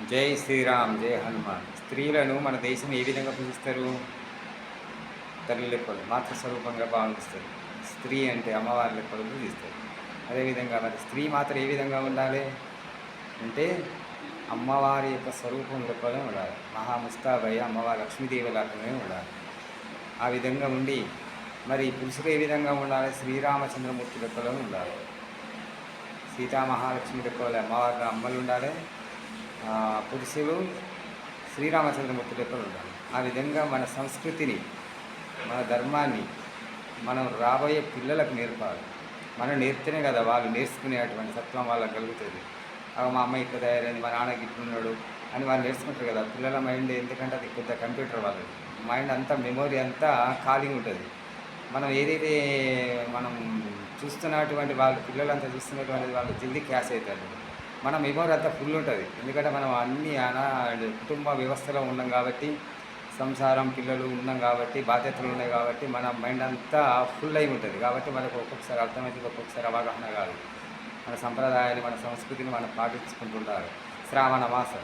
జై శ్రీరామ్, జై హనుమాన్. స్త్రీలను మన దేశం ఏ విధంగా పూజిస్తారు? తల్లి లెక్కలు మాతృస్వరూపంగా భావిస్తారు. స్త్రీ అంటే అమ్మవారి లెక్కలు పూజిస్తారు. అదేవిధంగా మరి స్త్రీ మాత్రం ఏ విధంగా ఉండాలి అంటే అమ్మవారి యొక్క స్వరూపం లెక్కలే ఉండాలి. మహాముస్తాబయ్య అమ్మవారి లక్ష్మీదేవి లాగానే ఉండాలి. ఆ విధంగా ఉండి మరి పురుషులు ఏ విధంగా ఉండాలి? శ్రీరామచంద్రమూర్తి లెక్కలో ఉండాలి. సీతామహాలక్ష్మి లెక్కలు అమ్మవారి అమ్మలు ఉండాలి. పురుషులు శ్రీరామచంద్రమూర్తి లెక్కలు ఉండాలి. ఆ విధంగా మన సంస్కృతిని, మన ధర్మాన్ని మనం రాబోయే పిల్లలకు నేర్పాలి. మనం నేర్పితేనే కదా వాళ్ళు నేర్చుకునేటువంటి సత్వం వాళ్ళకి కలుగుతుంది. మా అమ్మ ఇట్లా తయారైంది, మా నాన్నకి ఇట్లున్నాడు అని వాళ్ళు నేర్చుకుంటారు కదా. పిల్లల మైండ్ ఎందుకంటే అది కొద్దిగా కంప్యూటర్ వాళ్ళది మైండ్ అంతా మెమొరీ అంతా ఖాళీ ఉంటుంది. మనం ఏదైతే మనం చూస్తున్నటువంటి వాళ్ళు పిల్లలంతా చూస్తున్నటువంటి వాళ్ళు జల్దీ క్యాష్ అవుతారు. మన మెమొరీ అంతా ఫుల్ ఉంటుంది. ఎందుకంటే మనం అన్ని కుటుంబ వ్యవస్థలో ఉన్నాం కాబట్టి, సంసారం పిల్లలు ఉన్నాం కాబట్టి, బాధ్యతలు ఉన్నాయి కాబట్టి మన మైండ్ అంతా ఫుల్ అయి ఉంటుంది. కాబట్టి మనకు ఒక్కొక్కసారి అర్థమవుతుంది, ఒక్కొక్కసారి అవగాహన కాదు. మన సంప్రదాయాన్ని, మన సంస్కృతిని మనం పాటించుకుంటుంటారు. శ్రావణ మాసం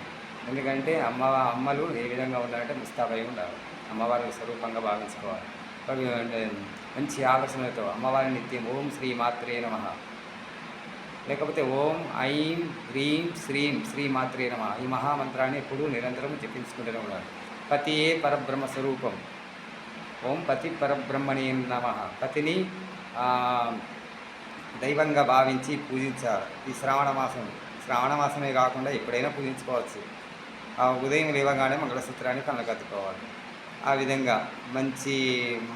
ఎందుకంటే అమ్మలు ఏ విధంగా ఉండాలంటే ముస్తాబై ఉండాలి. అమ్మవారి స్వరూపంగా భావించుకోవాలి. అంటే మంచి ఆలోచనలతో అమ్మవారి నిత్యం ఓం శ్రీ మాత్రే నమః, లేకపోతే ఓం ఐం హ్రీం శ్రీం శ్రీ మాత్రే నమః ఈ మహామంత్రాన్ని ఎప్పుడూ నిరంతరం జపించుకుంటూనే ఉండాలి. పతియే పరబ్రహ్మ స్వరూపం. ఓం పతి పరబ్రహ్మణే నమః. పతిని దైవంగా భావించి పూజించాలి. ఈ శ్రావణ మాసమే కాకుండా ఎప్పుడైనా పూజించుకోవచ్చు. ఉదయం లేవగానే మంగళసూత్రాన్ని కళ్ళకద్దుకోవాలి. ఆ విధంగా మంచి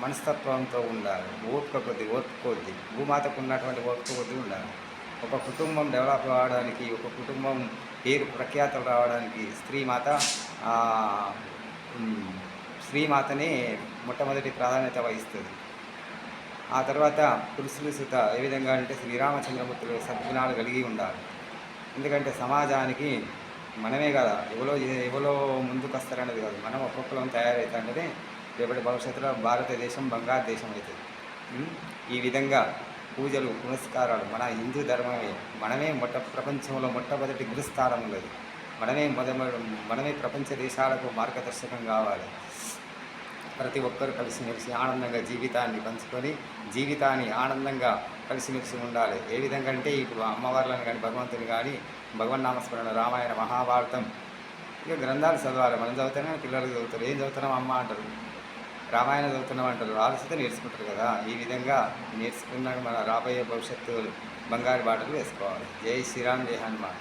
మనస్తత్వంతో ఉండాలి. ఓర్పు కొద్ది భూమాతకు ఉన్నటువంటి ఓర్పు కొద్ది ఉండాలి. ఒక కుటుంబం డెవలప్ కావడానికి, ఒక కుటుంబం పేరు ప్రఖ్యాతలు రావడానికి శ్రీమాతనే మొట్టమొదటి ప్రాధాన్యత వహిస్తుంది. ఆ తర్వాత పురుషులు సుత ఏ విధంగా అంటే శ్రీరామచంద్రమూర్తులు సద్గుణాలు కలిగి ఉండాలి. ఎందుకంటే సమాజానికి మనమే కదా ఎవరో ముందుకు వస్తారనేది కాదు, మనం ఒక్కొక్కరం తయారవుతుంటే రేపటి భవిష్యత్తులో భారతదేశం బంగారు దేశం అవుతుంది. ఈ విధంగా పూజలు పునస్కారాలు మన హిందూ ధర్మమే. మనమే ప్రపంచంలో మొట్టమొదటి గురుస్థానం ఉన్నది. మనమే ప్రపంచ దేశాలకు మార్గదర్శకం కావాలి. ప్రతి ఒక్కరు కలిసిమెలిసి ఆనందంగా జీవితాన్ని పంచుకొని జీవితాన్ని ఆనందంగా కలిసిమెలిసి ఉండాలి. ఏ విధంగా అంటే ఇప్పుడు అమ్మవార్లను కానీ భగవంతుని కానీ భగవన్నామస్మరణ, రామాయణ, మహాభారతం ఇక గ్రంథాలు చదవాలి. మనం చదువుతానే పిల్లలు చదువుతారు. ఏం చదువుతున్నాం అమ్మ అంటారు, రామాయణం చదువుతున్నాం అంటారు. ఆలోచిస్తే నేర్చుకుంటారు కదా. ఈ విధంగా నేర్చుకున్నాక మన రాబోయే భవిష్యత్తు బంగారు బాటలు వేసుకోవాలి. జై శ్రీరామ్, జై హనుమాన్.